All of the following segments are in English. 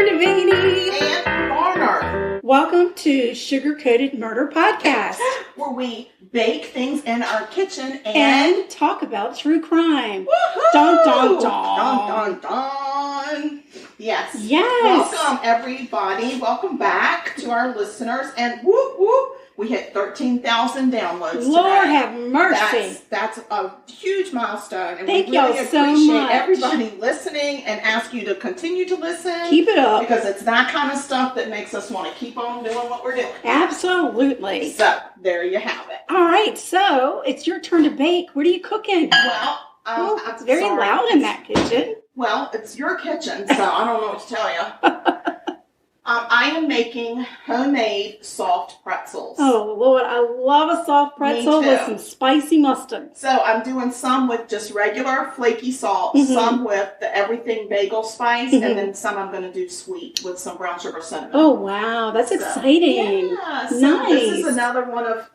Davini and Garner. Welcome to Sugar Coated Murder Podcast, where we bake things in our kitchen and talk about true crime. Woo-hoo! Dun dun dun. Dun dun dun. Yes. Yes. Welcome everybody. Welcome back to our listeners. And whoop whoop. We hit 13,000 downloads Lord today. have mercy. That's a huge milestone. And Thank we really y'all so appreciate much. everybody listening and ask you to continue to listen. Keep it up. Because it's that kind of stuff that makes us want to keep on doing what we're doing. Absolutely. So, there you have it. All right, so it's your turn to bake. What are you cooking? Well, it's very loud in that kitchen. Well, it's your kitchen, so I don't know what to tell you. I am making homemade soft pretzels. Oh, Lord, I love a soft pretzel with some spicy mustard. So I'm doing some with just regular flaky salt, some with the everything bagel spice, and then some I'm going to do sweet with some brown sugar cinnamon. Oh, wow. That's exciting. Yeah. So nice. This is another one of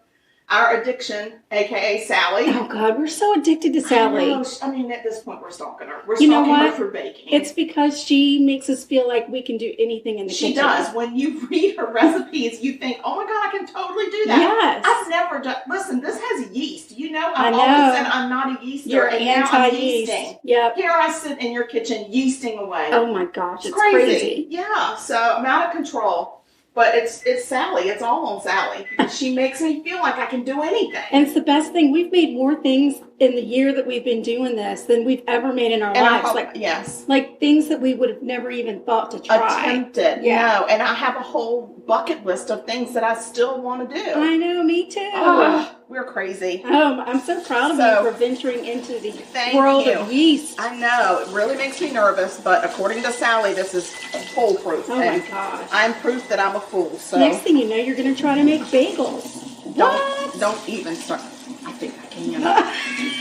our addiction, a.k.a. Sally. Oh, God, we're so addicted to Sally. I mean, at this point, we're stalking her. We're you know stalking what? her for baking. It's because she makes us feel like we can do anything in the kitchen. She does. When you read her recipes, you think, oh, my God, I can totally do that. Yes. I've never done... Listen, this has yeast. You know, I I've know. always said I'm not a yeaster. You're and now I'm anti-yeast. yeasting. Yep. Here I sit in your kitchen yeasting away. Oh, my gosh. It's crazy. Yeah. So I'm out of control. But it's Sally. It's all on Sally. She makes me feel like I can do anything. And it's the best thing. We've made more things in the year that we've been doing this than we've ever made in our lives. Yes. Like things that we would have never even thought to try. Attempted. Yeah. No. And I have a whole bucket list of things that I still want to do. I know. Me too. Oh, we're crazy. I'm so proud of you for venturing into the world of yeast. I know. It really makes me nervous, but according to Sally, this is foolproof. Oh, my gosh. I'm proof that I'm a fool. So next thing you know, you're going to try to make bagels. Don't even start. I think I can.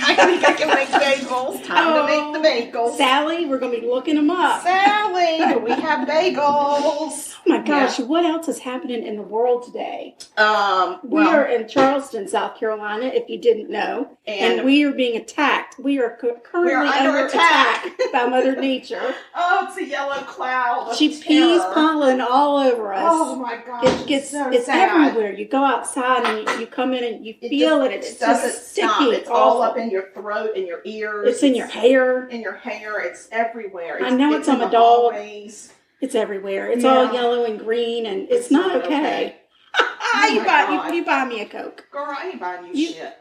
I think I can make bagels. Time to make the bagels. Sally, we're going to be looking them up. Sally, do we have bagels? Oh my gosh, What else is happening in the world today? We Well, are in Charleston, South Carolina, if you didn't know. And we are being attacked. We are currently under attack by Mother Nature. Oh, it's a yellow cloud. She pees pollen all over us. Oh my gosh. It's so it's sad. everywhere. You go outside and you come in and you feel it. It's just sticky. Stop. It's all up in your throat and your ears. It's in your hair. In your hair. It's everywhere. I know it's on my dog. It's everywhere. It's all yellow and green, and it's not okay. You buy me a Coke. Girl, I ain't buying you shit.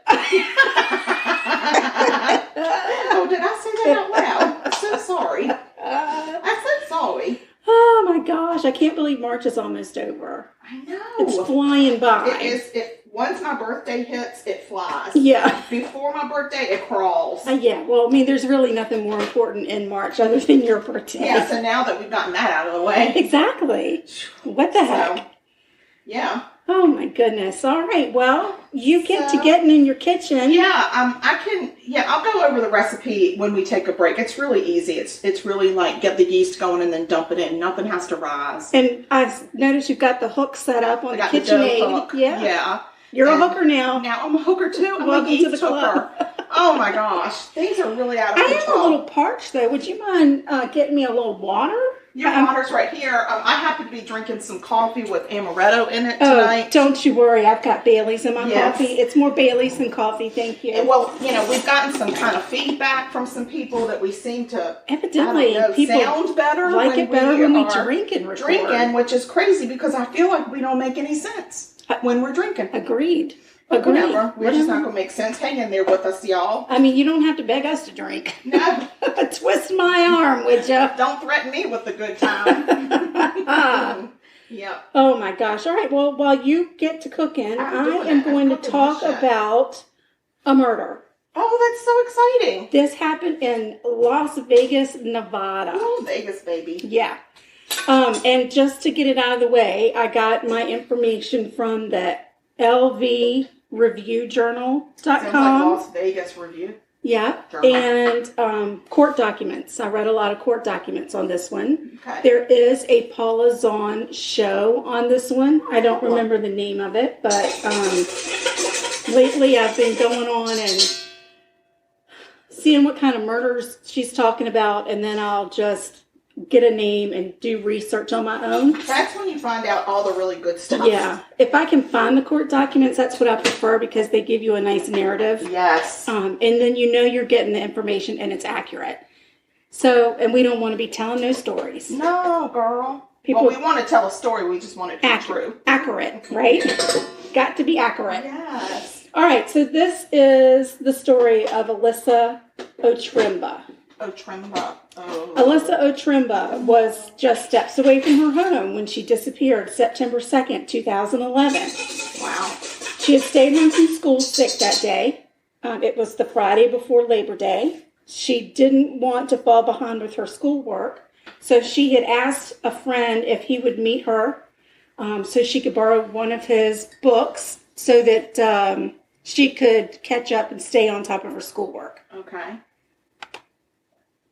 Oh, did I say that out loud? I'm so sorry. I said sorry. Oh my gosh, I can't believe March is almost over. I know. It's flying by. It is. Once my birthday hits, it flies. Yeah. Before my birthday, it crawls. Yeah. Well, I mean, there's really nothing more important in March other than your birthday. Yeah. So now that we've gotten that out of the way. Exactly. What the heck? Yeah. Oh my goodness. All right. Well, you get to getting in your kitchen. Yeah. I can. Yeah. I'll go over the recipe when we take a break. It's really easy. It's really like get the yeast going and then dump it in. Nothing has to rise. And I've noticed you've got the hook set up on the KitchenAid. Yeah. Yeah. You're a hooker now. Now I'm a hooker too. I'm Welcome a yeast to the club. hooker. Oh my gosh. Things are really out of control. I am a little parched though. Would you mind getting me a little water? Your water's right here. I happen to be drinking some coffee with Amoretto in it tonight. Oh, don't you worry. I've got Bailey's in my coffee. It's more Bailey's than coffee. Thank you. And well, we've gotten some kind of feedback from some people that we seem to evidently people sound better, like it better when we drink and record. Drinking, which is crazy because I feel like we don't make any sense when we're drinking. Agreed. Whatever. We're just not going to make sense. Hang in there with us, y'all. I mean, you don't have to beg us to drink. No. Twist my arm, would you? Don't threaten me with a good time. Yeah. Oh, my gosh. All right. Well, while you get to cooking, I am going to talk about a murder. Oh, that's so exciting. This happened in Las Vegas, Nevada. Oh, Vegas, baby. Yeah. And just to get it out of the way, I got my information from the lvreviewjournal.com. Sounds like Las Vegas Review. Yeah, Journal. And court documents. I read a lot of court documents on this one. Okay. There is a Paula Zahn show on this one. I don't remember the name of it, but lately I've been going on and seeing what kind of murders she's talking about, and then I'll just get a name and do research on my own. That's when you find out all the really good stuff. Yeah. If I can find the court documents, that's what I prefer because they give you a nice narrative. Yes. And then you're getting the information and it's accurate. So, and we don't want to be telling those stories. No, girl. We want to tell a story. We just want it to be true. Accurate, right? Got to be accurate. Yes. All right. So this is the story of Alyssa Otremba. Oh. Alyssa Otremba was just steps away from her home when she disappeared September 2nd, 2011. Wow. She had stayed home from school sick that day. It was the Friday before Labor Day. She didn't want to fall behind with her schoolwork, so she had asked a friend if he would meet her so she could borrow one of his books so that she could catch up and stay on top of her schoolwork. Okay.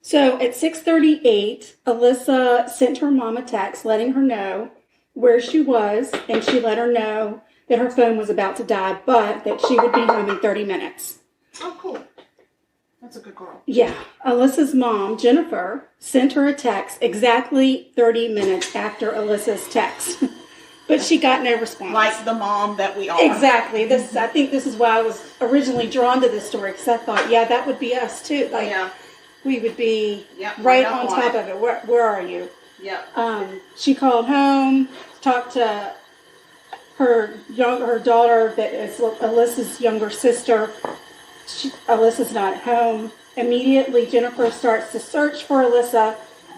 So at 6:38, Alyssa sent her mom a text letting her know where she was, and she let her know that her phone was about to die, but that she would be home in 30 minutes. Oh, cool. That's a good girl. Yeah. Alyssa's mom, Jennifer, sent her a text exactly 30 minutes after Alyssa's text. But she got no response. Like the mom that we are. Exactly. I think this is why I was originally drawn to this story, because I thought, yeah, that would be us too. Like, yeah. We would be right on top of it. Where are you? Yeah. She called home, talked to her daughter that is Alyssa's younger sister. Alyssa's not at home. Immediately, Jennifer starts to search for Alyssa.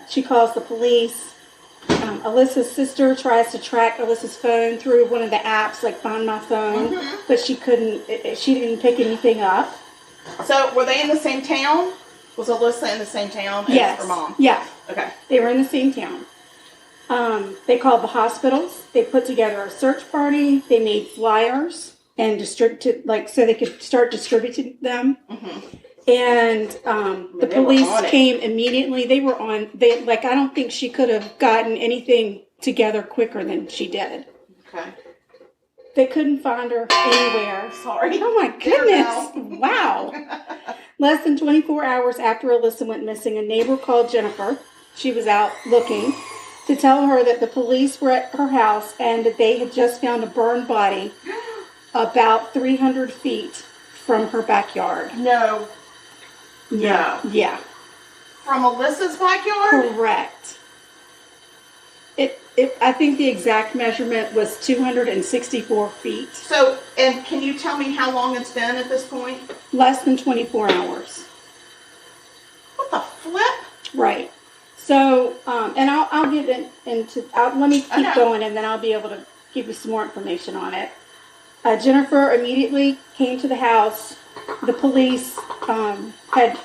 She calls the police. Alyssa's sister tries to track Alyssa's phone through one of the apps, like Find My Phone, but she couldn't. She didn't pick anything up. So, were they in the same town? Was Alyssa in the same town as her mom? Yeah. Okay. They were in the same town. They called the hospitals. They put together a search party. They made flyers and distributed, so they could start distributing them. Mm-hmm. And the police came immediately. They were on. I don't think she could have gotten anything together quicker than she did. Okay. They couldn't find her anywhere. Sorry. Oh my goodness! Wow. Less than 24 hours after Alyssa went missing, a neighbor called Jennifer. She was out looking to tell her that the police were at her house and that they had just found a burned body about 300 feet from her backyard. No. Yeah. From Alyssa's backyard? Correct. I think the exact measurement was 264 feet. So, and can you tell me how long it's been at this point? Less than 24 hours. What the flip? Right. So, and I'll get into, let me keep going and then I'll be able to give you some more information on it. Jennifer immediately came to the house. The police had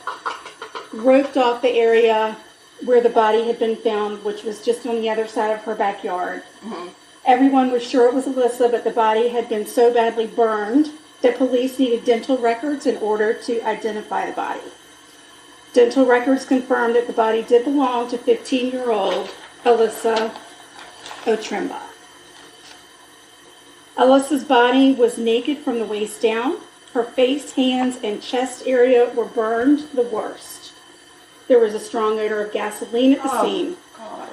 roped off the area where the body had been found, which was just on the other side of her backyard. Mm-hmm. Everyone was sure it was Alyssa, but the body had been so badly burned that police needed dental records in order to identify the body. Dental records confirmed that the body did belong to 15-year-old Alyssa Otremba. Alyssa's body was naked from the waist down. Her face, hands, and chest area were burned the worst. There was a strong odor of gasoline at the scene. God.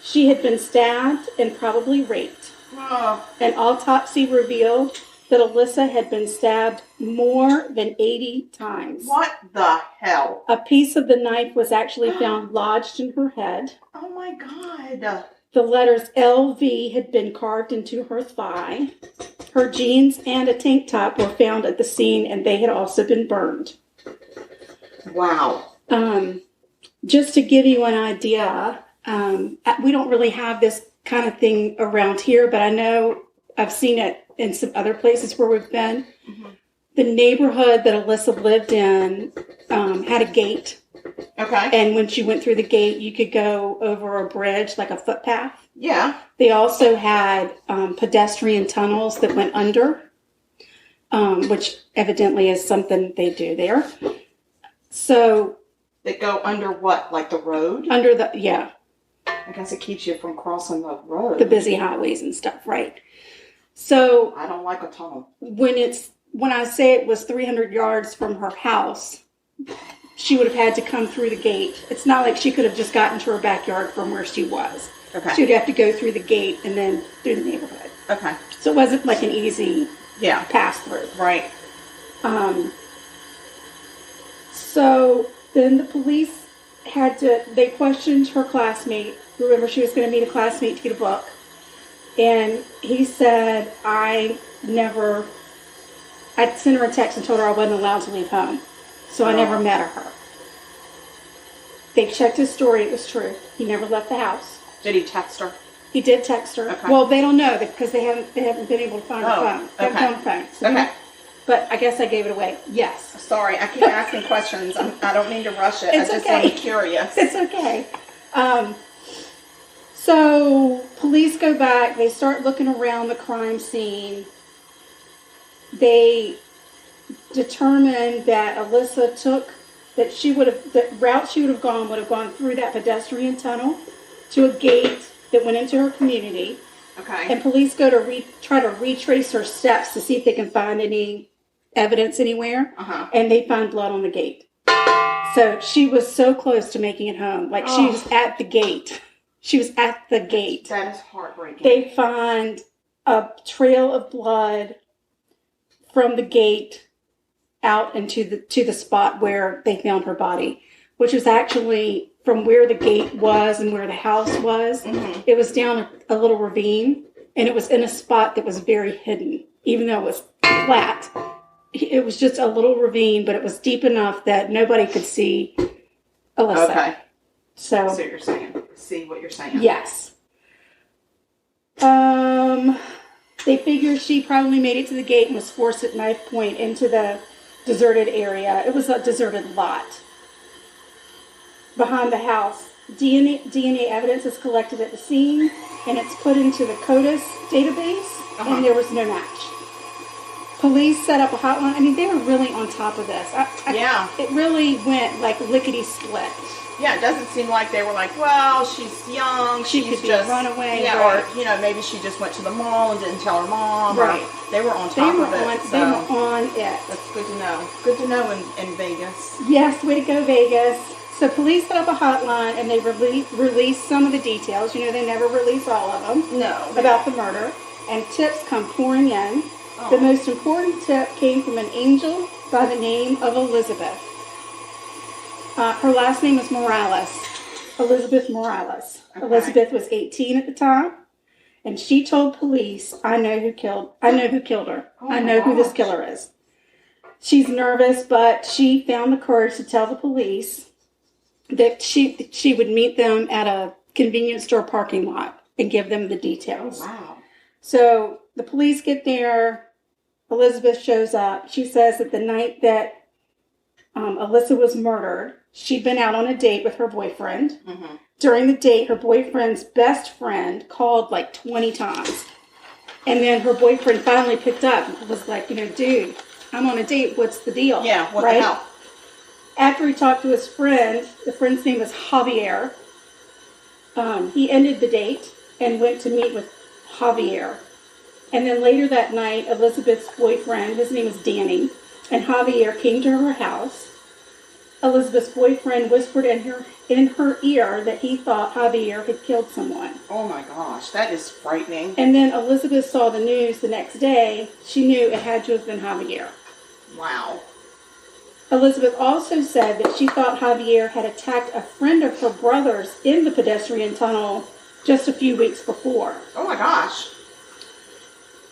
She had been stabbed and probably raped. Oh. An autopsy revealed that Alyssa had been stabbed more than 80 times. What the hell? A piece of the knife was actually found lodged in her head. Oh my God. The letters LV had been carved into her thigh. Her jeans and a tank top were found at the scene, and they had also been burned. Wow. Just to give you an idea, we don't really have this kind of thing around here, but I know I've seen it in some other places where we've been. Mm-hmm. The neighborhood that Alyssa lived in had a gate. Okay. And when she went through the gate, you could go over a bridge, like a footpath. Yeah. They also had pedestrian tunnels that went under, which evidently is something they do there. So... They go under what? Like the road? Under the, yeah. I guess it keeps you from crossing the road. The busy highways and stuff, right. So... I don't like a tunnel. When I say it was 300 yards from her house, she would have had to come through the gate. It's not like she could have just gotten to her backyard from where she was. Okay. She would have to go through the gate and then through the neighborhood. Okay. So it wasn't like an easy pass through. Right. So then the police they questioned her classmate. Remember, she was going to meet a classmate to get a book. And he said, I'd sent her a text and told her I wasn't allowed to leave home. So I never met her. They checked his story. It was true. He never left the house. Did he text her? He did text her. Okay. Well, they don't know because they haven't been able to find her phone. They haven't found her phone. So okay. But I guess I gave it away. Yes. Sorry, I keep asking questions. I don't mean to rush it. It's I just okay. am curious. It's okay. So police go back. They start looking around the crime scene. They determined that Alyssa the route she would have gone through that pedestrian tunnel to a gate that went into her community. Okay. And police go to try to retrace her steps to see if they can find any evidence anywhere. Uh-huh. And they find blood on the gate. So she was so close to making it home. Like she was at the gate. She was at the gate. That is heartbreaking. They find a trail of blood from the gate out into the spot where they found her body, which was actually from where the gate was and where the house was. Mm-hmm. It was down a little ravine, and it was in a spot that was very hidden, even though it was flat. It was just a little ravine, but it was deep enough that nobody could see Alyssa. Okay. So you're saying, see what you're saying. Yes. They figure she probably made it to the gate and was forced at knife point into the deserted area. It was a deserted lot. Behind the house, DNA evidence is collected at the scene, and it's put into the CODIS database, and there was no match. Police set up a hotline. I mean, they were really on top of this. It really went like lickety-split. Yeah, it doesn't seem like they were like, well, she's young. She could just run away. Yeah, right. Or, maybe she just went to the mall and didn't tell her mom. Right. They were on top of it. They were on it. That's good to know. Good to know in Vegas. Yes, way to go, Vegas. So police set up a hotline, and they released some of the details. They never release all of them. No. About the murder. And tips come pouring in. Oh. The most important tip came from an angel by the name of Elizabeth. Her last name was Morales. Elizabeth Morales. Okay. Elizabeth was 18 at the time, and she told police, I know who killed her. Oh, I know who this killer is. She's nervous, but she found the courage to tell the police that she would meet them at a convenience store parking lot and give them the details. Wow. So the police get there. Elizabeth shows up. She says that the night that Alyssa was murdered, she'd been out on a date with her boyfriend. Mm-hmm. During the date, her boyfriend's best friend called like 20 times. And then her boyfriend finally picked up and was like, dude, I'm on a date. What's the deal? Yeah, what the hell? After he talked to his friend, the friend's name was Javier, he ended the date and went to meet with Javier. And then later that night, Elizabeth's boyfriend, his name was Danny, and Javier came to her house. Elizabeth's boyfriend whispered in her ear that he thought Javier had killed someone. Oh my gosh, that is frightening. And then Elizabeth saw the news the next day. She knew it had to have been Javier. Wow. Elizabeth also said that she thought Javier had attacked a friend of her brother's in the pedestrian tunnel just a few weeks before. Oh my gosh.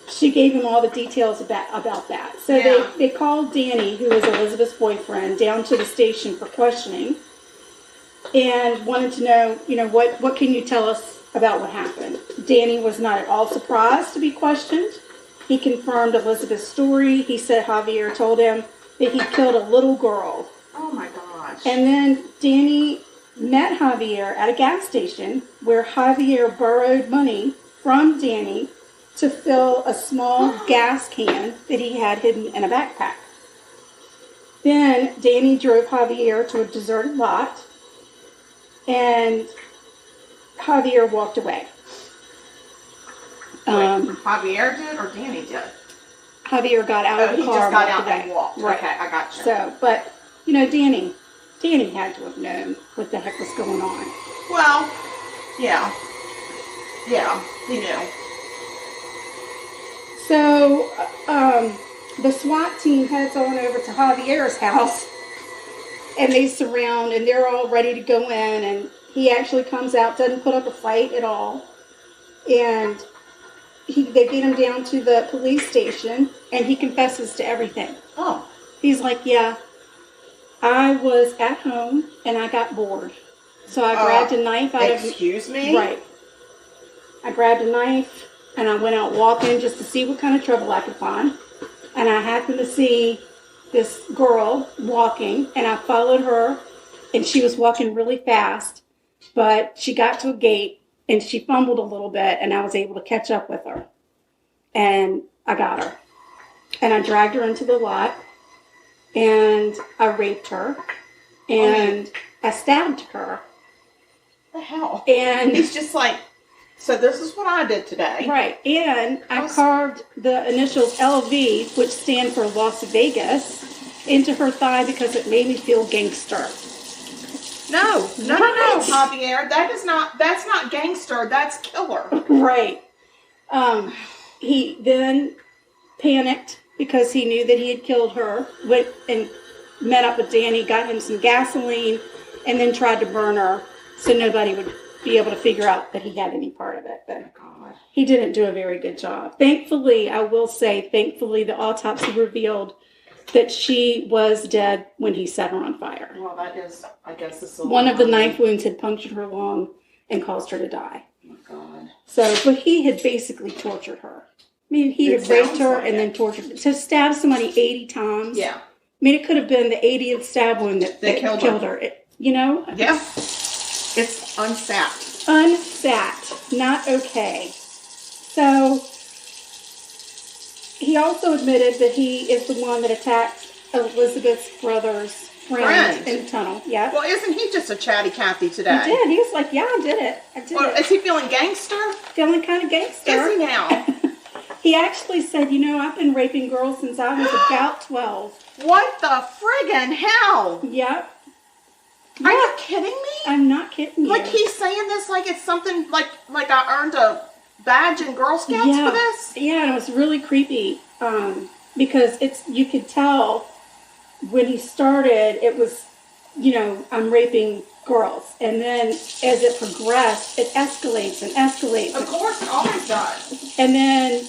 She gave him all the details about that. So they called Danny, who was Elizabeth's boyfriend, down to the station for questioning and wanted to know, what can you tell us about what happened? Danny was not at all surprised to be questioned. He confirmed Elizabeth's story. He said Javier told him that he killed a little girl. Oh my gosh. And then Danny met Javier at a gas station where Javier borrowed money from Danny to fill a small gas can that he had hidden in a backpack. Then Danny drove Javier to a deserted lot, and Javier walked away. Javier did or Danny did? Javier got out of the car. He just got out and walked. Right. Okay, I got you. So, but, Danny, Danny had to have known what the heck was going on. Well, yeah. Yeah, he knew. So, the SWAT team heads on over to Javier's house, and they surround, and they're all ready to go in, and he actually comes out, doesn't put up a fight at all, and they get him down to the police station, and he confesses to everything. Oh. He's like, yeah, I was at home, and I got bored. So I grabbed a knife out of... Excuse me? Right. I grabbed a knife, and I went out walking just to see what kind of trouble I could find. And I happened to see this girl walking, and I followed her, and she was walking really fast, but she got to a gate, and she fumbled a little bit, and I was able to catch up with her. And I got her. And I dragged her into the lot, and I raped her, and I stabbed her. What the hell? And he's just like, so this is what I did today. Right. And I carved the initials LV, which stand for Las Vegas, into her thigh because it made me feel gangster. No, Javier. That's not gangster. That's killer. Right. He then panicked because he knew that he had killed her, went and met up with Danny, got him some gasoline, and then tried to burn her so nobody would be able to figure out that he had any part of it. But he didn't do a very good job. Thankfully, I will say, the autopsy revealed that she was dead when he set her on fire. Well, that is, I guess, this one of the knife wounds had punctured her lung and caused her to die. Oh, my God. So, but he had basically tortured her. I mean, he had raped her and then tortured her. To stab somebody 80 times. Yeah. I mean, it could have been the 80th stab wound that killed her. You know? Yeah. It's unsat. Unsat. Not okay. So, he also admitted that he is the one that attacked Elizabeth's brother's friend in the tunnel. Yeah. Well, isn't he just a chatty Cathy today? He did. He was like, yeah, I did it. Well, is he feeling gangster? Feeling kind of gangster. Is he now? He actually said, I've been raping girls since I was about 12. What the friggin' hell? Yep. Are you kidding me? I'm not kidding you. Like he's saying this like it's something like I earned a badge in Girl Scouts for this? Yeah, and it was really creepy because you could tell when he started, it was, I'm raping girls. And then as it progressed, it escalates and escalates. Of course, it always does. And then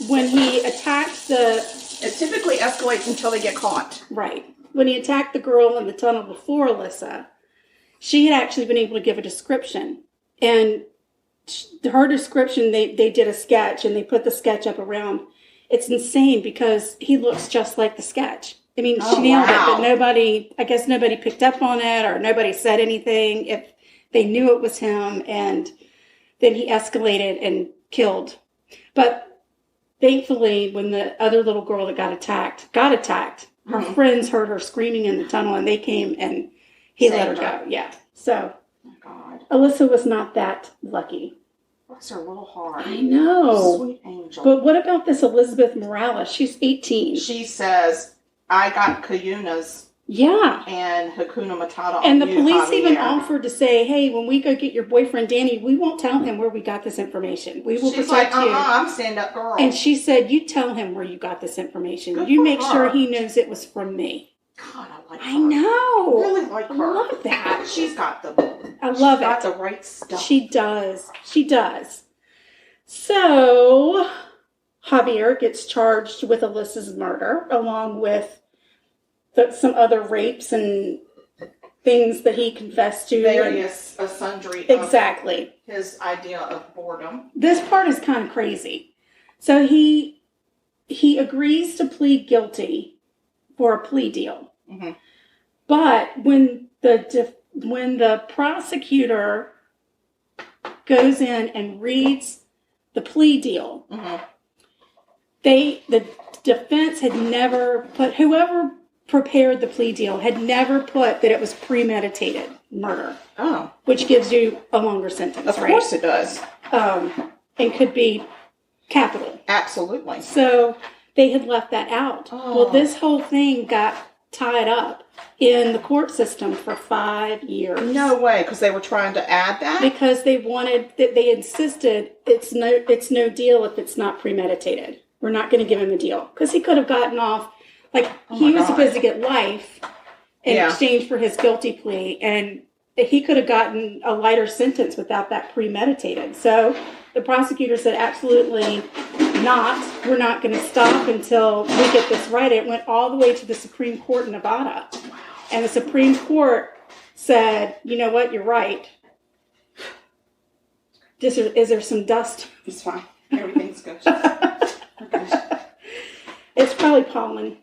when he attacked it typically escalates until they get caught. Right. When he attacked the girl in the tunnel before Alyssa, she had actually been able to give a description. And her description, they did a sketch, and they put the sketch up around. It's insane because he looks just like the sketch. I mean, she nailed it, but nobody picked up on it, or nobody said anything if they knew it was him. And then he escalated and killed. But thankfully, when the other little girl that got attacked, her friends heard her screaming in the tunnel, and they came and he let her go. Yeah. So, Alyssa was not that lucky. Bless her little heart. I know. Sweet angel. But what about this Elizabeth Morales? She's 18. She says, I got Kayunas. Yeah. And Hakuna Matata and the police even offered to say, hey, when we go get your boyfriend Danny, we won't tell him where we got this information. We will protect you. I'm stand-up girl. And she said, you tell him where you got this information. You make sure he knows it was from me. God, I like her. I know. I really like her. I love that. She's got the right stuff. She does. She does. So, Javier gets charged with Alyssa's murder, along with some other rapes and things that he confessed to. Various sundry. Exactly. His idea of boredom. This part is kind of crazy. So he agrees to plead guilty for a plea deal. Mm-hmm. But when the prosecutor goes in and reads the plea deal, mm-hmm. The defense had never put, whoever prepared the plea deal had never put that it was premeditated murder. Oh. Which gives you a longer sentence, Of course it does. And could be capital. Absolutely. So they had left that out. Oh. Well, this whole thing got tied up in the court system for 5 years. No way, because they were trying to add that? Because they insisted it's no deal if it's not premeditated. We're not going to give him a deal. Because he could have gotten off, he was supposed to get life in exchange for his guilty plea, and he could have gotten a lighter sentence without that premeditated. So the prosecutor said, absolutely not. We're not going to stop until we get this right. It went all the way to the Supreme Court in Nevada. Wow. And the Supreme Court said, you know what, you're right. Is there some dust? It's fine. Everything's good. It's probably pollen.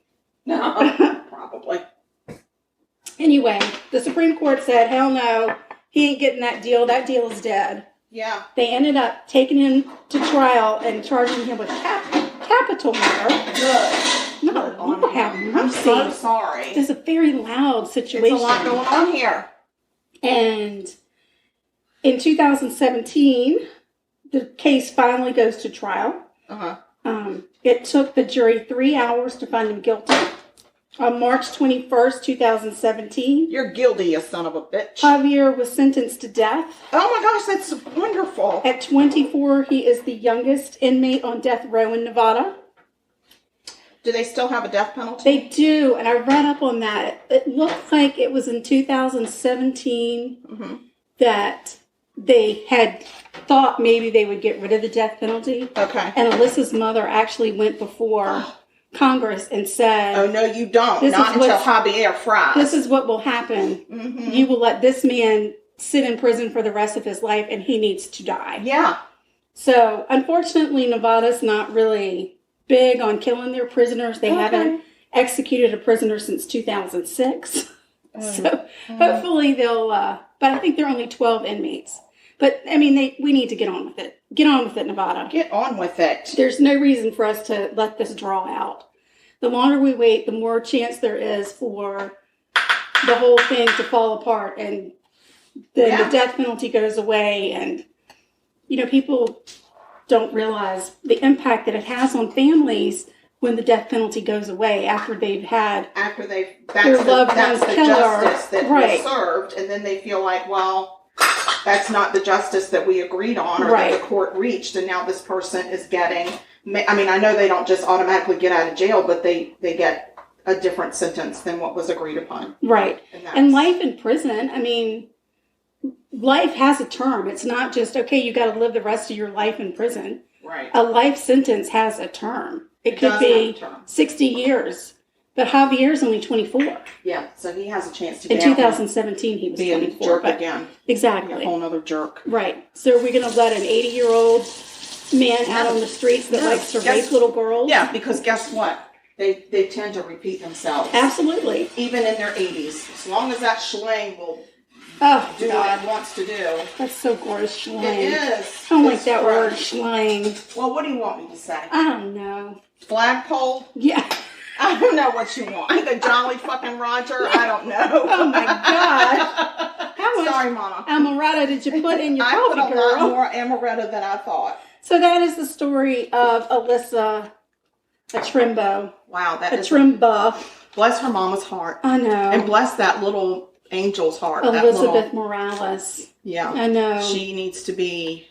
No, probably. Anyway, the Supreme Court said, hell no, he ain't getting that deal. That deal is dead. Yeah. They ended up taking him to trial and charging him with capital murder. Good. No, Lord have mercy. I'm so sorry. It's a very loud situation. It's a lot going on here. And in 2017, the case finally goes to trial. Uh-huh. It took the jury 3 hours to find him guilty. On March 21st, 2017. You're guilty, you son of a bitch. Javier was sentenced to death. Oh my gosh, that's wonderful. At 24, he is the youngest inmate on death row in Nevada. Do they still have a death penalty? They do, and I read up on that. It looked like it was in 2017 that they had thought maybe they would get rid of the death penalty. Okay. And Alyssa's mother actually went before Congress and said, oh, no, you don't. Not until Javier fries. This is what will happen. Mm-hmm. You will let this man sit in prison for the rest of his life, and he needs to die. Yeah. So, unfortunately, Nevada's not really big on killing their prisoners. They haven't executed a prisoner since 2006. So, hopefully they'll, but I think there are only 12 inmates. But, I mean, we need to get on with it. Get on with it, Nevada. Get on with it. There's no reason for us to let this draw out. The longer we wait, the more chance there is for the whole thing to fall apart. And then the death penalty goes away. And, people don't realize the impact that it has on families when the death penalty goes away after they've had their loved ones killed. Justice that was served. And then they feel like, well, that's not the justice that we agreed on or that the court reached, and now this person is getting, I mean, I know they don't just automatically get out of jail, but they get a different sentence than what was agreed upon. Right. And life in prison, I mean, life has a term. It's not just, okay, you got to live the rest of your life in prison. Right. A life sentence has a term. It could be 60 years. But Javier's only 24. Yeah, so he has a chance to in 2017 he was 24. Be a jerk again. Exactly. Be a whole nother jerk. Right. So are we going to let an 80-year-old man out on the streets that likes to rape little girls? Yeah, because guess what? They tend to repeat themselves. Absolutely. Even in their 80s. As long as that schlang will do what it wants to do. That's so gross, schlang. It is. I don't like that word, schlang. Well, what do you want me to say? I don't know. Flagpole? Yeah. I don't know what you want. The Jolly fucking Roger? I don't know. Oh my gosh. How much Sorry, Mama. Amoretto did you put in your coffee, girl? I put a lot more Amoretto than I thought. So that is the story of Alyssa Otremba. Wow, that is... Otremba. Bless her mama's heart. I know. And bless that little angel's heart. Elizabeth Morales. Yeah. I know. She needs to be...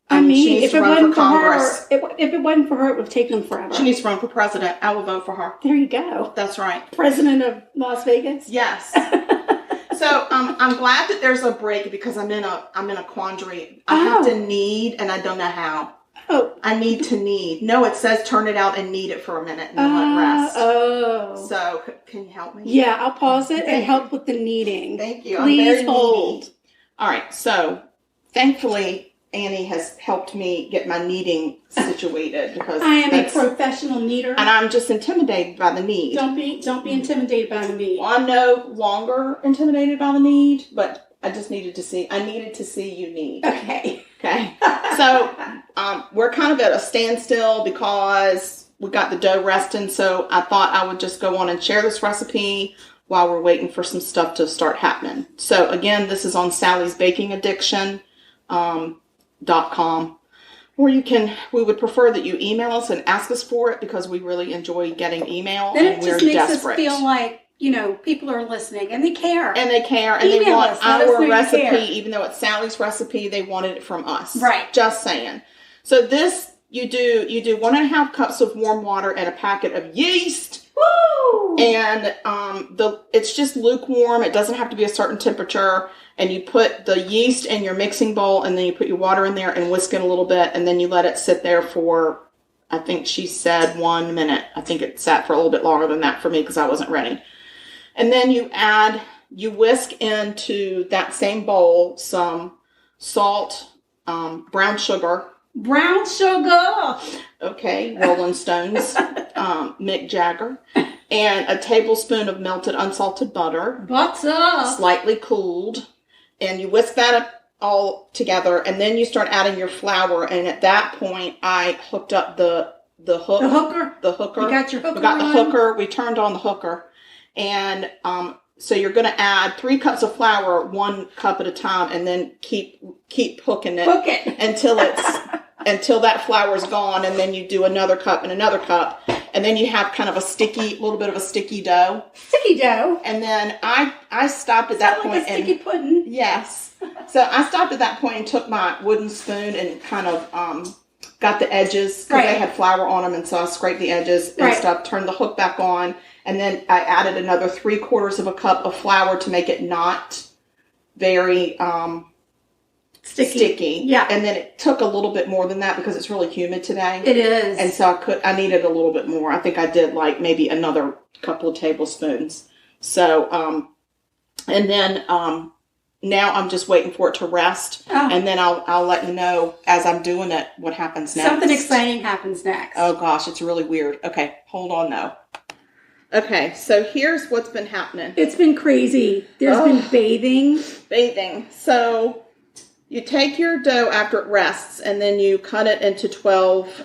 I mean, if it wasn't for her, it would have taken them forever. She needs to run for president. I will vote for her. There you go. That's right. President of Las Vegas. Yes. So I'm glad that there's a break because I'm in a quandary. I have to knead and I don't know how. Oh. I need to knead. No, it says turn it out and knead it for a minute and then let it rest. Oh. So can you help me? Yeah, I'll pause it and help with the kneading. Thank you. Please hold. Needy. All right. So thankfully, Annie has helped me get my kneading situated because I am a professional kneader, and I'm just intimidated by the knead. Don't be intimidated by the knead. Well, I'm no longer intimidated by the knead, but I just needed to see. I needed to see you knead. Okay. So we're kind of at a standstill because we got the dough resting. So I thought I would just go on and share this recipe while we're waiting for some stuff to start happening. So again, this is on Sally's Baking Addiction. .com, or we would prefer that you email us and ask us for it because we really enjoy getting email. Then and it just makes us feel like people are listening and they care. And they care, and Email they want us, let us know our you recipe, care. even though it's Sally's recipe, they wanted it from us. Right. Just saying. So this, you do 1.5 cups of warm water and a packet of yeast. Woo! And it's just lukewarm. It doesn't have to be a certain temperature. And you put the yeast in your mixing bowl, and then you put your water in there and whisk it a little bit, and then you let it sit there for, I think she said 1 minute. I think it sat for a little bit longer than that for me because I wasn't ready. And then you whisk into that same bowl some salt, brown sugar. Brown sugar. Okay, Rolling Stones, Mick Jagger, and a tablespoon of melted unsalted butter. Butter. Slightly cooled. And you whisk that up all together, and then you start adding your flour. And at that point, I hooked up the hook. The hooker? The hooker. You got your hooker We got the on? hooker. We turned on the hooker. And so you're going to add 3 cups of flour, 1 cup at a time, and then keep hooking it. Hook it. Until that flour is gone, and then you do another cup and another cup. And then you have kind of little bit of a sticky dough. Sticky dough. And then I stopped at that point. Like a sticky pudding. Yes. So I stopped at that point and took my wooden spoon and kind of got the edges because they had flour on them, and so I scraped the edges and stuff. Turned the hook back on, and then I added another 3/4 of a cup of flour to make it not very sticky. Yeah. And then it took a little bit more than that because it's really humid today. It is. And so I needed a little bit more. I think I did like maybe another couple of tablespoons. So, and then, now I'm just waiting for it to rest. Oh. And then I'll let you know as I'm doing it what happens next. Something exciting happens next. Oh gosh, it's really weird. Okay, hold on though. Okay, so here's what's been happening. It's been crazy. There's been bathing. So you take your dough after it rests, and then you cut it into 12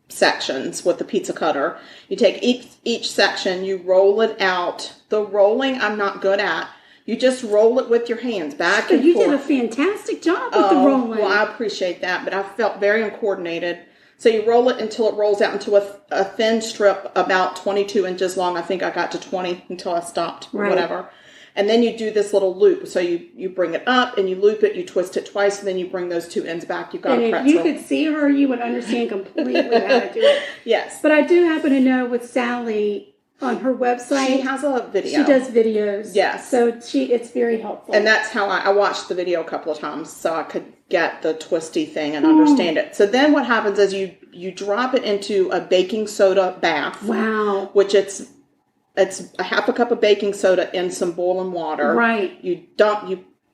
sections with the pizza cutter. You take each section, you roll it out. The rolling I'm not good at. You just roll it with your hands back and forth. You did a fantastic job with the rolling. Well, I appreciate that, but I felt very uncoordinated. So you roll it until it rolls out into a thin strip about 22 inches long. I think I got to 20 until I stopped, whatever. And then you do this little loop. So you bring it up and you loop it, you twist it twice, and then you bring those 2 ends back. You've got a pretzel. If you could see her, you would understand completely how to do it. Yes. But I do happen to know with Sally on her website. She has a video. She does videos. Yes. So it's very helpful. And that's how I watched the video a couple of times so I could get the twisty thing and understand it. So then what happens is you drop it into a baking soda bath. Wow. Which it's a 1/2 cup of baking soda in some boiling water. Right. You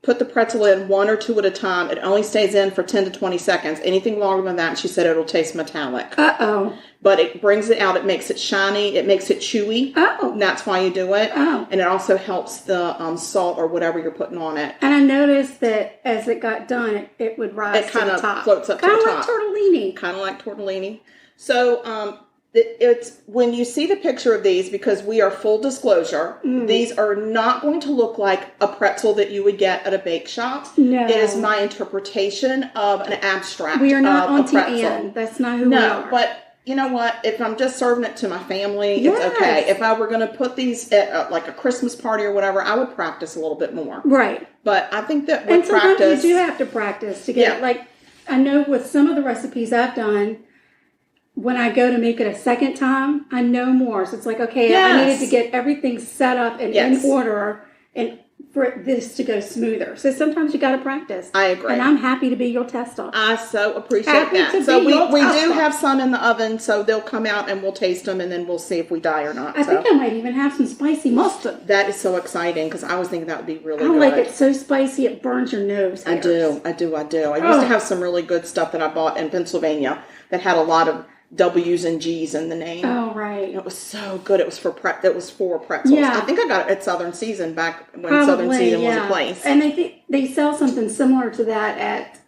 put the pretzel in 1 or 2 at a time. It only stays in for 10 to 20 seconds. Anything longer than that, she said it'll taste metallic. Uh-oh. But it brings it out. It makes it shiny. It makes it chewy. Oh. And that's why you do it. Oh. And it also helps the salt or whatever you're putting on it. And I noticed that as it got done, it would rise to the top. It kind of floats up to the top. Kind of like tortellini. Kind of like tortellini. So, it's when you see the picture of these, because we are full disclosure, these are not going to look like a pretzel that you would get at a bake shop. No. It is my interpretation of an abstract. We are not of Auntie a pretzel. Anne. That's not who we are. No, but you know what? If I'm just serving it to my family, Yes. it's okay. If I were going to put these at like a Christmas party or whatever, I would practice a little bit more. Right. But I think that And with sometimes practice, you do have to practice to get it. Like, I know with some of the recipes I've done, when I go to make it a second time, I know more. So it's like, okay, I needed to get everything set up and in order and for this to go smoother. So sometimes you got to practice. I agree. And I'm happy to be your tester. I so appreciate that. So we do have some in the oven, so they'll come out and we'll taste them, and then we'll see if we die or not. I think I might even have some spicy mustard. That is so exciting because I was thinking that would be really good. I like it so spicy it burns your nose hairs. I do. I used to have some really good stuff that I bought in Pennsylvania that had a lot of W's and G's in the name. Oh, right. It was so good. It was for pretzels. Yeah. I think I got it at Southern Season back when Southern Season was a place. And they sell something similar to that at,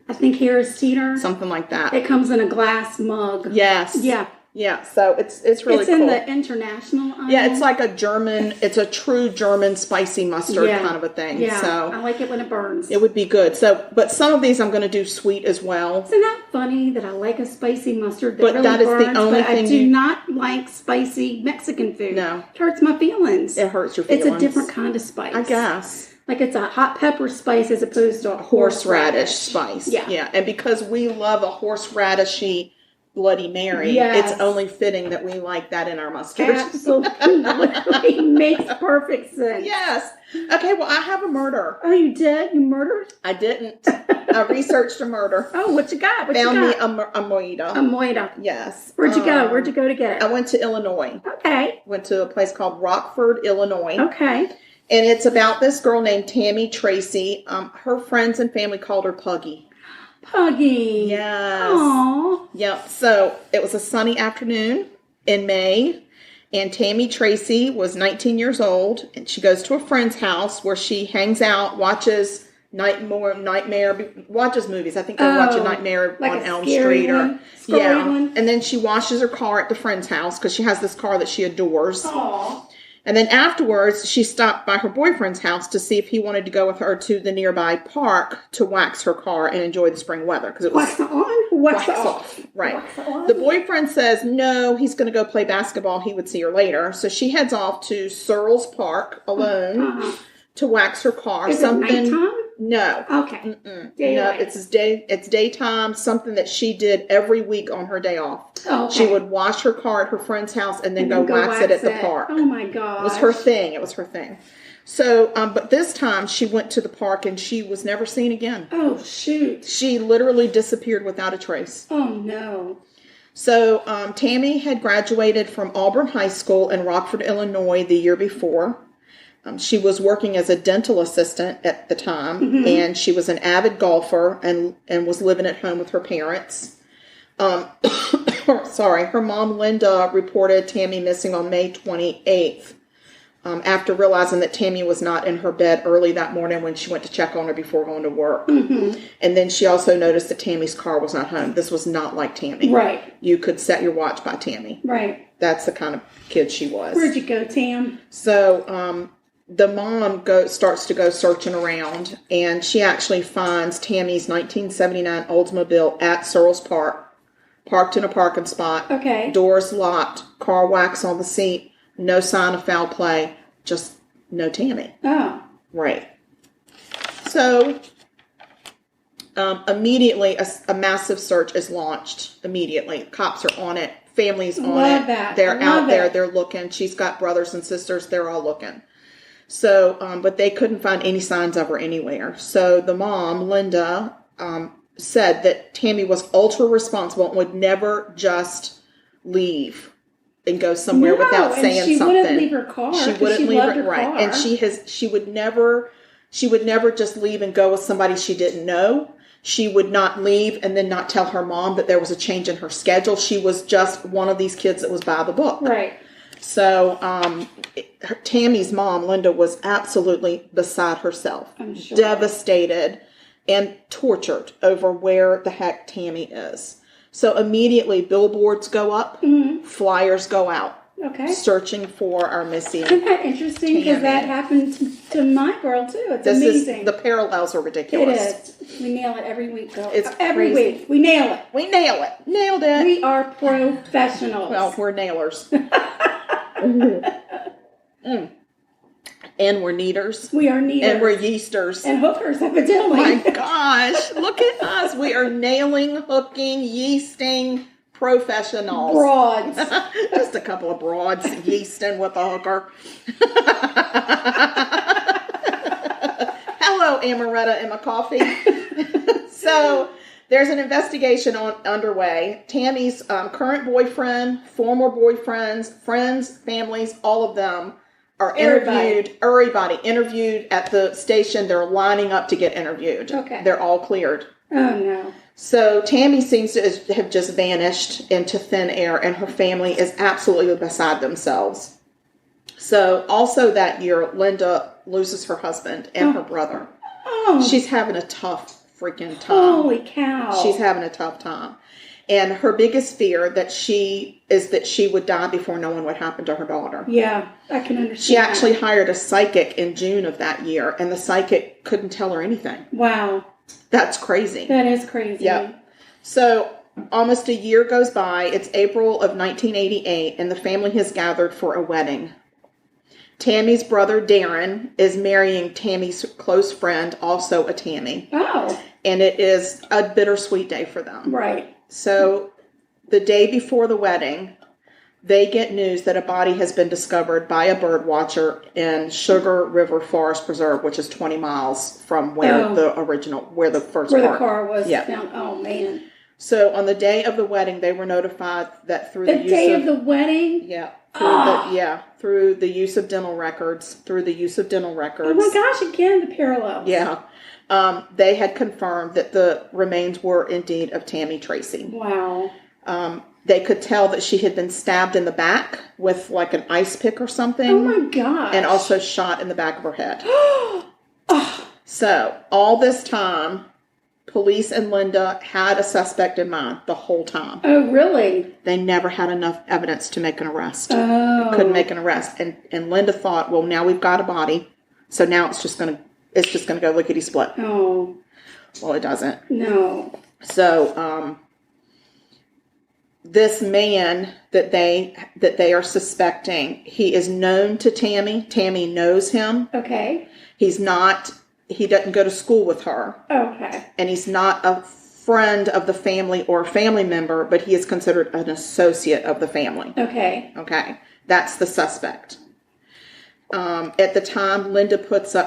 I think, Harris Teeter. Something like that. It comes in a glass mug. Yes. Yeah. Yeah, so it's really cool. It's in the international aisle. Yeah, it's like it's a true German spicy mustard kind of a thing. Yeah, so I like it when it burns. It would be good. So, but some of these I'm going to do sweet as well. Isn't that funny that I like a spicy mustard that but really that is burns, the only but thing I do not like spicy Mexican food. No. It hurts my feelings. It hurts your feelings. It's a different kind of spice. I guess. Like it's a hot pepper spice as opposed to a horseradish spice. Yeah. And because we love a horseradishy Bloody Mary, it's only fitting that we like that in our mustard. Absolutely. Makes perfect sense. Yes. Okay, well, I have a murder. Oh, you did? You murdered? I didn't. I researched a murder. Oh, what you got? Found me a Amoretto. Amoretto. Yes. Where'd you go? Where'd you go to get it? I went to Illinois. Okay. Went to a place called Rockford, Illinois. Okay. And it's about this girl named Tammy Tracey. Her friends and family called her Puggy. Puggy. Yes. Aww. Yep. So it was a sunny afternoon in May, and Tammy Tracey was 19 years old, and she goes to a friend's house where she hangs out, watches watches movies. I think they're watching Nightmare like on Elm Street one? And then she washes her car at the friend's house because she has this car that she adores. Aww. And then afterwards, she stopped by her boyfriend's house to see if he wanted to go with her to the nearby park to wax her car and enjoy the spring weather. Because it was wax on, wax off. Right. Wax on. The boyfriend says no, he's going to go play basketball. He would see her later. So she heads off to Searles Park alone to wax her car. Is it nighttime? No. Okay. No, it's daytime. Something that she did every week on her day off. Oh, okay. She would wash her car at her friend's house and then go wax it at the park. Oh my God! It was her thing. It was her thing. So, but this time she went to the park and she was never seen again. Oh shoot! She literally disappeared without a trace. Oh no! So Tammy had graduated from Auburn High School in Rockford, Illinois, the year before. She was working as a dental assistant at the time, and she was an avid golfer and was living at home with her parents. Her mom, Linda, reported Tammy missing on May 28th after realizing that Tammy was not in her bed early that morning when she went to check on her before going to work. And then she also noticed that Tammy's car was not home. This was not like Tammy. Right. You could set your watch by Tammy. Right. That's the kind of kid she was. Where'd you go, Tam? So, the mom starts to go searching around, and she actually finds Tammy's 1979 Oldsmobile at Searles Park, parked in a parking spot. Okay. Doors locked, car wax on the seat, no sign of foul play, just no Tammy. Oh. Right. So, immediately, a massive search is launched. Immediately. Cops are on it. Family's on Love it. that. They're out there. They're looking. She's got brothers and sisters. They're all looking. So, but they couldn't find any signs of her anywhere. So the mom, Linda, said that Tammy was ultra responsible and would never just leave and go somewhere without saying something. She wouldn't leave her car. She wouldn't leave her car. And she would never just leave and go with somebody she didn't know. She would not leave and then not tell her mom that there was a change in her schedule. She was just one of these kids that was by the book. Right. So, Tammy's mom, Linda, was absolutely beside herself, I'm sure. Devastated and tortured over where the heck Tammy is. So immediately billboards go up, flyers go out, searching for our missing. Isn't that interesting? Because that happened to my girl too. It's amazing. The parallels are ridiculous. It is. We nail it every week, girl. It's every crazy. week. We nail it. We nail it. Nailed it. We are professionals. Well, we're nailers. And we're kneaders. We are kneaders. And we're yeasters. And hookers, evidently. Oh my gosh. Look at us. We are nailing, hooking, yeasting professionals. Broads. Just a couple of broads yeasting with a hooker. Hello, Amoretto in my coffee. So, there's an investigation underway. Tammy's current boyfriend, former boyfriends, friends, families, all of them are interviewed. Everybody interviewed at the station. They're lining up to get interviewed. Okay. They're all cleared. Oh, no. So Tammy seems to have just vanished into thin air, and her family is absolutely beside themselves. So also that year, Linda loses her husband and her brother. Oh. She's having a tough freaking time. Holy cow. She's having a tough time. And her biggest fear that she would die before knowing what happened to her daughter. Yeah, I can understand. She actually hired a psychic in June of that year, and the psychic couldn't tell her anything. Wow. That's crazy. That is crazy. Yep. So almost a year goes by. It's April of 1988, and the family has gathered for a wedding. Tammy's brother, Darren, is marrying Tammy's close friend, also a Tammy. Oh. And it is a bittersweet day for them. Right. So the day before the wedding, they get news that a body has been discovered by a bird watcher in Sugar River Forest Preserve, which is 20 miles from where the first car was found. Oh, man. So on the day of the wedding, they were notified that through the day of the wedding? Yeah. Through the use of dental records. Oh my gosh, again, the parallels. Yeah. They had confirmed that the remains were indeed of Tammy Tracey. Wow. They could tell that she had been stabbed in the back with like an ice pick or something. Oh my gosh. And also shot in the back of her head. So all this time, police and Linda had a suspect in mind the whole time. Oh, really? They never had enough evidence to make an arrest. Oh. They couldn't make an arrest. And Linda thought, well, now we've got a body. So now it's just going to go lickety-split. Oh. Well, it doesn't. No. So, this man that they are suspecting, he is known to Tammy. Tammy knows him. Okay. He doesn't go to school with her. Okay. And he's not a friend of the family or family member, but he is considered an associate of the family. Okay. Okay. That's the suspect. At the time, Linda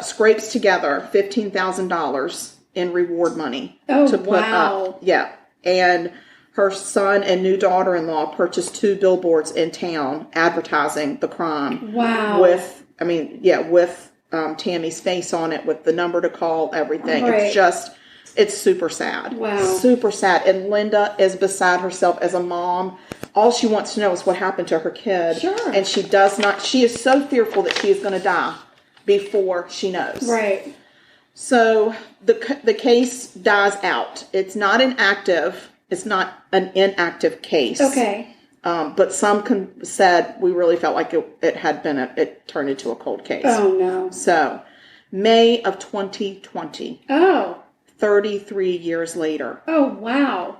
scrapes together $15,000 in reward money to put up. Yeah. And her son and new daughter-in-law purchased 2 billboards in town advertising the crime. Wow. With Tammy's face on it, with the number to call, everything. Right. It's super sad. Wow. Super sad. And Linda is beside herself as a mom. All she wants to know is what happened to her kid. Sure. And she is so fearful that she is going to die before she knows. Right. So the case dies out. It's not an inactive case. Okay. But some said we really felt like it turned into a cold case. Oh, no. So, May of 2020. Oh. 33 years later. Oh, wow.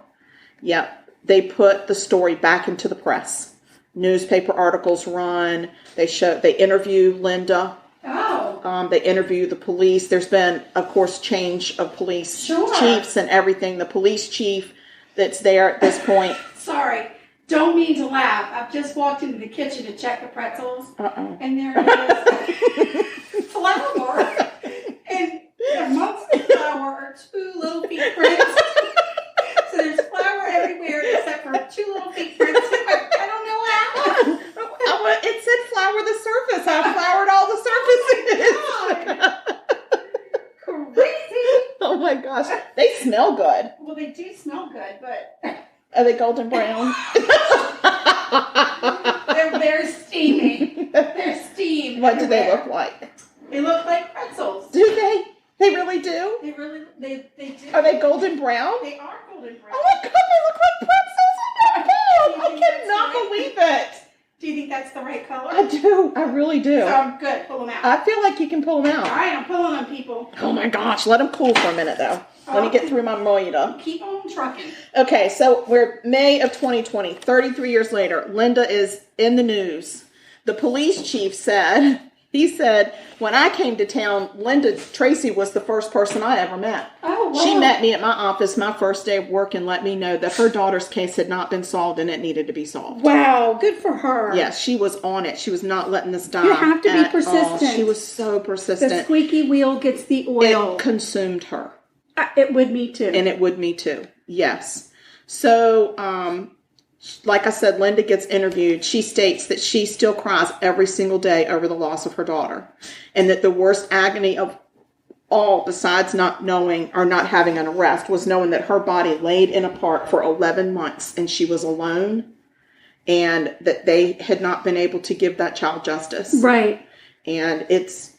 Yep. They put the story back into the press. Newspaper articles run. They interview Linda. Oh. They interview the police. There's been, of course, change of police chiefs and everything. The police chief that's there at this point. Sorry. Don't mean to laugh. I've just walked into the kitchen to check the pretzels. Uh-oh. And there it is. Flour. And amongst the flour are 2 little feet prints. So there's flour everywhere except for 2 little feet prints. I don't know how. It said flour the surface. I floured all the surfaces. Crazy. Oh my gosh. They smell good. Well, they do smell good, but... Are they golden brown? They're steaming. They're steamed. What do they look like? They look like pretzels. Do they? They really do? They do. Are they golden brown? They are golden brown. Oh my God, they look like pretzels. Oh my God. I cannot believe it. Do you think that's the right color? I do. I really do. So I'm good. Pull them out. I feel like you can pull them out. All right, I'm pulling them, people. Oh my gosh. Let them cool for a minute, though. Let me get through my moita. Keep on trucking. Okay, so we're May of 2020, 33 years later. Linda is in the news. The police chief said, when I came to town, Linda Tracey was the first person I ever met. Oh, wow. She met me at my office my first day of work and let me know that her daughter's case had not been solved and it needed to be solved. Wow, good for her. Yes, she was on it. She was not letting this die. You have to be persistent. She was so persistent. The squeaky wheel gets the oil. It consumed her. It would me too. And it would me too. Yes. So, like I said, Linda gets interviewed. She states that she still cries every single day over the loss of her daughter. And that the worst agony of all, besides not knowing or not having an arrest, was knowing that her body laid in a park for 11 months and she was alone. And that they had not been able to give that child justice. Right. And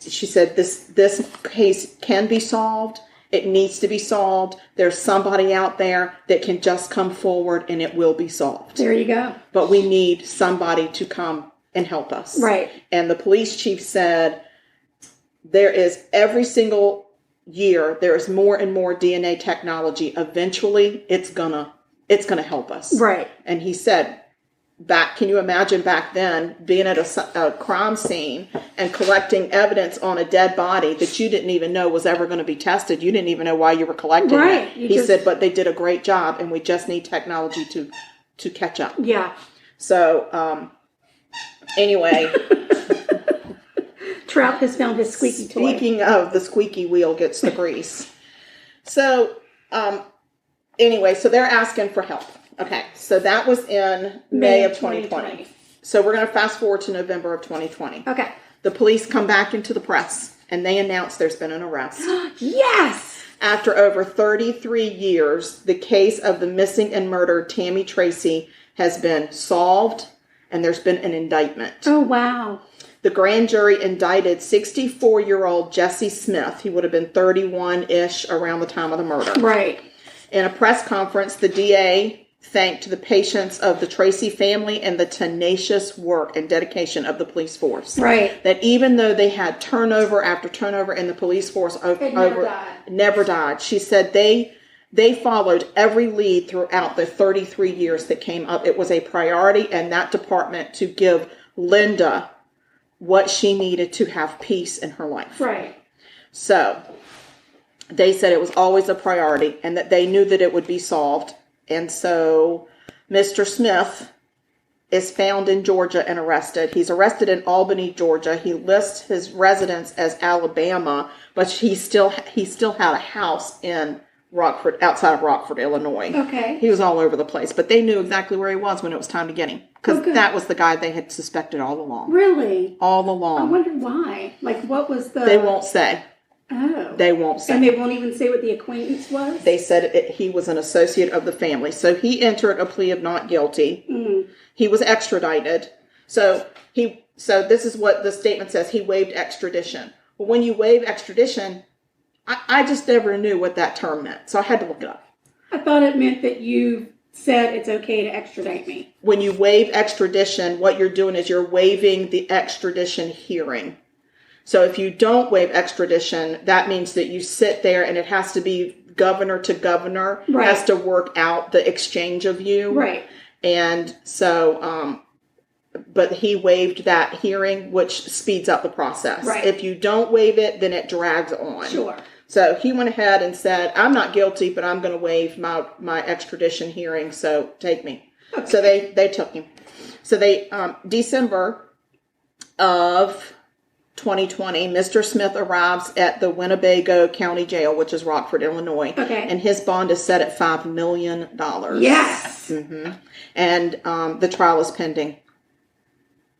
she said, this case can be solved. It needs to be solved. There's somebody out there that can just come forward and it will be solved. There you go. But we need somebody to come and help us. Right. And the police chief said there is every single year, there is more and more DNA technology. Eventually, it's gonna help us. Right. And he said, can you imagine back then being at a crime scene and collecting evidence on a dead body that you didn't even know was ever going to be tested? You didn't even know why you were collecting it. He said, but they did a great job, and we just need technology to catch up. Yeah. So, anyway. Trout has found his squeaky toy. Speaking of, the squeaky wheel gets the grease. So, anyway, so they're asking for help. Okay, so that was in May of 2020. So we're going to fast forward to November of 2020. Okay. The police come back into the press, and they announce there's been an arrest. Yes! After over 33 years, the case of the missing and murdered Tammy Tracey has been solved, and there's been an indictment. Oh, wow. The grand jury indicted 64-year-old Jesse Smith. He would have been 31-ish around the time of the murder. Right. In a press conference, the DA thanked the patience of the Tracey family and the tenacious work and dedication of the police force. Right. That even though they had turnover after turnover in the police force never died. She said they followed every lead throughout the 33 years that came up. It was a priority in that department to give Linda what she needed to have peace in her life. Right. So they said it was always a priority and that they knew that it would be solved. And so Mr. Smith is found in Georgia and arrested. He's arrested in Albany, Georgia. He lists his residence as Alabama, but he still had a house in Rockford, outside of Rockford, Illinois. Okay. He was all over the place, but they knew exactly where he was when it was time to get him. Because that was the guy they had suspected all along. Really? All along. I wonder why. Like, what was the... They won't say. Oh. They won't say. And they won't even say what the acquaintance was? They said he was an associate of the family. So he entered a plea of not guilty. Mm. He was extradited. So this is what the statement says. He waived extradition. Well, when you waive extradition, I just never knew what that term meant. So I had to look it up. I thought it meant that you said it's okay to extradite me. When you waive extradition, what you're doing is you're waiving the extradition hearing. So if you don't waive extradition, that means that you sit there and it has to be governor to governor, right. Has to work out the exchange of you. Right. And so, but he waived that hearing, which speeds up the process. Right. If you don't waive it, then it drags on. Sure. So he went ahead and said, I'm not guilty, but I'm going to waive my extradition hearing. So take me. Okay. So they took him. So December of 2020, Mr. Smith arrives at the Winnebago County Jail, which is Rockford, Illinois. Okay. And his bond is set at $5 million. Yes. Mm-hmm. And the trial is pending.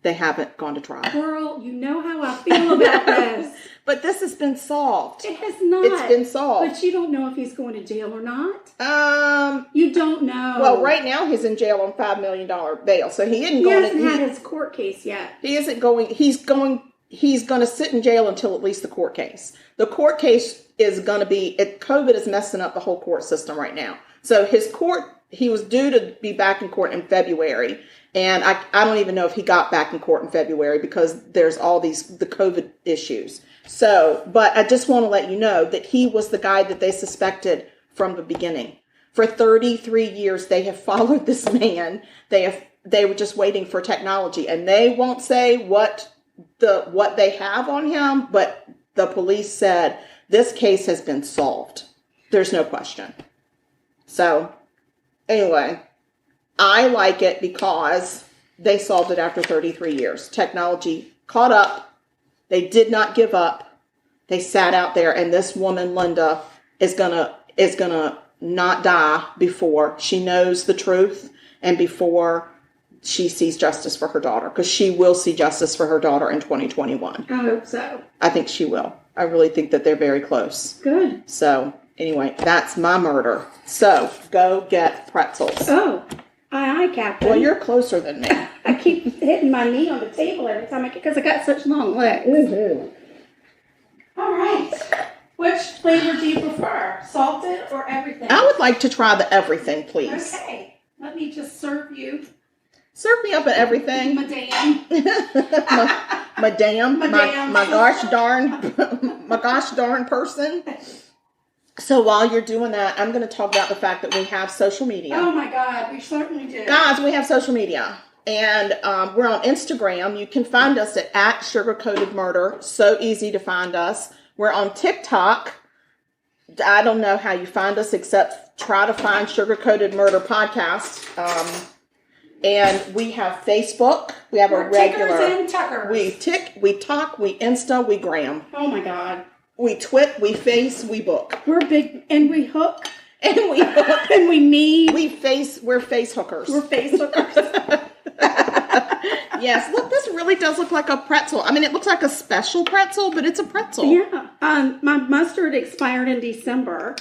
They haven't gone to trial. Girl, you know how I feel about this. But this has been solved. It has not. It's been solved. But you don't know if he's going to jail or not. You don't know. Well, right now he's in jail on $5 million bail, so he isn't going. He hasn't had his court case yet. He isn't going. He's going to sit in jail until at least the court case. The court case is going to be. COVID is messing up the whole court system right now. So his court. He was due to be back in court in February. And I don't even know if he got back in court in February because there's all the COVID issues. So, but I just want to let you know that he was the guy that they suspected from the beginning. For 33 years, they have followed this man. They were just waiting for technology, and they won't say what they have on him, but the police said this case has been solved. There's no question. So, anyway, I like it because they solved it after 33 years. Technology caught up. They did not give up. They sat out there, and this woman, Linda, is gonna not die before she knows the truth and before she sees justice for her daughter, because she will see justice for her daughter in 2021. I hope so. I think she will. I really think that they're very close. Good. So, anyway, that's my murder. So, go get pretzels. Oh, aye, Captain. Well, you're closer than me. I keep hitting my knee on the table every time because I got such long legs. Mm-hmm. All right. Which flavor do you prefer? Salted or everything? I would like to try the everything, please. Okay. Let me just serve you. Serve me up at everything. Madame. Madame. My gosh darn person. So while you're doing that, I'm going to talk about the fact that we have social media. Oh my God, we certainly do. Guys, we have social media. And we're on Instagram. You can find us at Sugar-Coated Murder. So easy to find us. We're on TikTok. I don't know how you find us except try to find Sugar-Coated Murder Podcast. And we have Facebook. We have a regular. Tickers and tuckers. We talk, we Insta, we gram. Oh my God. We twit, we face, we book. We're big, and we hook. And we hook. And we need. We're face hookers. We're face hookers. Yes, look, this really does look like a pretzel. I mean, it looks like a special pretzel, but it's a pretzel. Yeah. My mustard expired in December,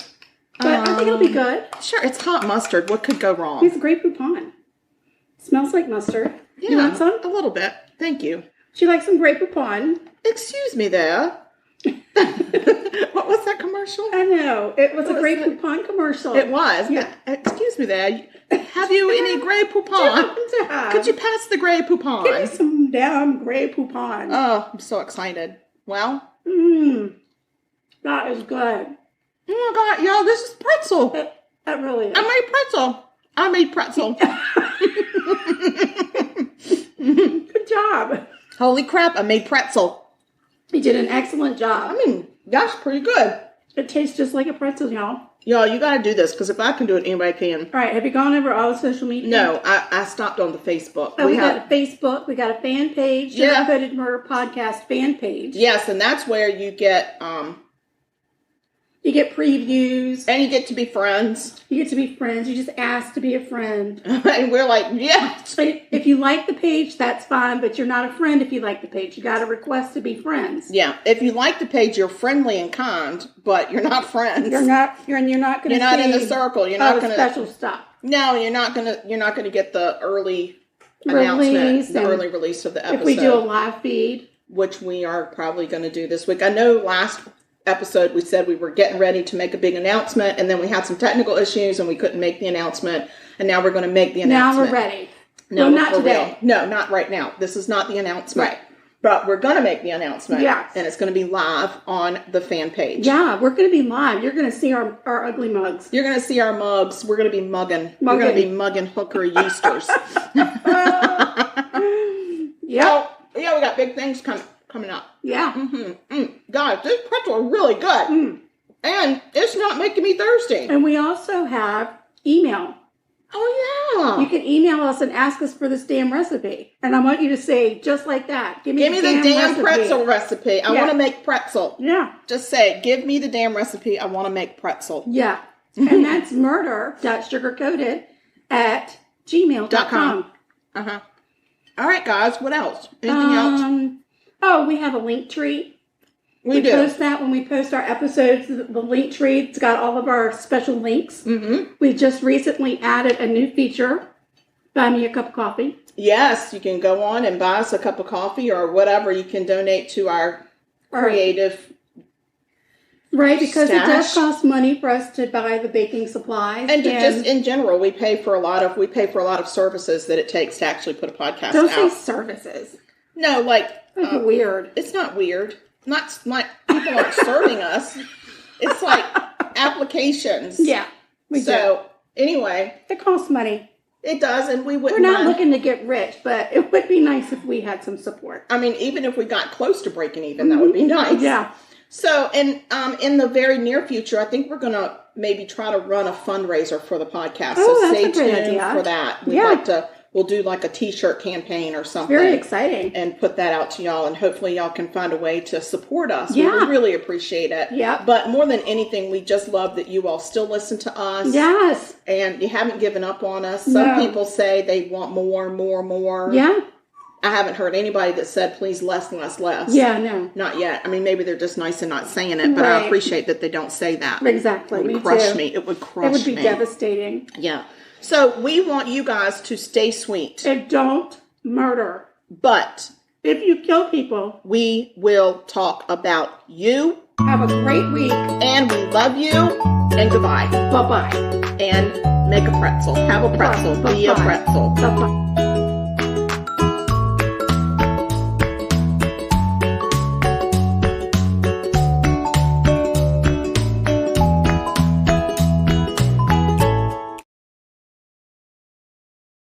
but I think it'll be good. Sure, it's hot mustard. What could go wrong? It's Grey Poupon. Smells like mustard. Yeah, you want some? A little bit. Thank you. She likes some Grey Poupon. Excuse me there. What was that commercial? I know. It was a Grey Poupon commercial. It was. Yeah. Excuse me there. Have you any Grey Poupon? Could you pass the Grey Poupon? Give me some damn Grey Poupon. Oh, I'm so excited. Well. That is good. Oh my God, y'all, this is pretzel. That really is. I made pretzel. Good job. Holy crap, I made pretzel. You did an excellent job. I mean, that's pretty good. It tastes just like a pretzel, y'all. Y'all, you got to do this, because if I can do it, anybody can. All right, have you gone over all the social media? No, I stopped on the Facebook. Oh, we got a Facebook. We got a fan page. Sugar-Coated Murder Podcast fan page. Yes, and that's where you get... You get previews. And you get to be friends. You get to be friends. You just ask to be a friend. And we're like, yes. If you like the page, that's fine, but you're not a friend if you like the page. You got to request to be friends. Yeah, if you like the page, you're friendly and kind, but you're not friends. You're not going to. You're not in the circle. You're not going to special stuff. No, you're not going to get the early announcement, the early release of the episode. If we do a live feed, which we are probably going to do this week. I know last episode we said we were getting ready to make a big announcement, and then we had some technical issues and we couldn't make the announcement, and now we're going to make the announcement. Now we're ready. No, not today. Real. No, not right now. This is not the announcement. Right. But we're going to make the announcement. Yeah. And it's going to be live on the fan page. Yeah, we're going to be live. You're going to see our ugly mugs. You're going to see our mugs. We're going to be mugging. We're going to be mugging hooker yeasters. Yep. Yeah, we got big things coming up. Yeah. Guys, this pretzel is really good. And it's not making me thirsty. And we also have email. Oh, yeah. You can email us and ask us for this damn recipe. And I want you to say, just like that, give me the damn pretzel recipe. I want to make pretzel. Yeah. Just say, give me the damn recipe. I want to make pretzel. Yeah. And that's murder.sugarcoated@gmail.com. All right, guys. What else? Anything else? Oh, we have a link tree. We do. Post that when we post our episodes. The link tree, it's got all of our special links. We just recently added a new feature. Buy me a cup of coffee. Yes, you can go on and buy us a cup of coffee or whatever. You can donate to our creative Right, because stash. it does cost money for us to buy the baking supplies. And just in general, we pay for a lot of services that it takes to actually put a podcast out. Don't say services. No, like weird. It's not weird. Not like people aren't serving us. It's like applications. Yeah. Anyway, it costs money. It does, and we wouldn't. We're not looking to get rich, but it would be nice if we had some support. I mean, even if we got close to breaking even, that would be nice. Yeah. So, in the very near future, I think we're going to maybe try to run a fundraiser for the podcast. So stay tuned for that. We'll do like a t-shirt campaign or something. Very exciting. And put that out to y'all, and hopefully y'all can find a way to support us. Yeah. We really appreciate it. Yeah. But more than anything, we just love that you all still listen to us. Yes. And you haven't given up on us. Some people say they want more. Yeah. I haven't heard anybody that said, please, less. Yeah, no. Not yet. I mean, maybe they're just nice and not saying it, but I appreciate that they don't say that. Exactly. It would crush me. It would crush me. It would be devastating. Yeah. So we want you guys to stay sweet. And don't murder. But if you kill people, we will talk about you Have a great week. And we love you. And goodbye. Bye-bye. And make a pretzel. Have a pretzel. Be a pretzel. Bye-bye.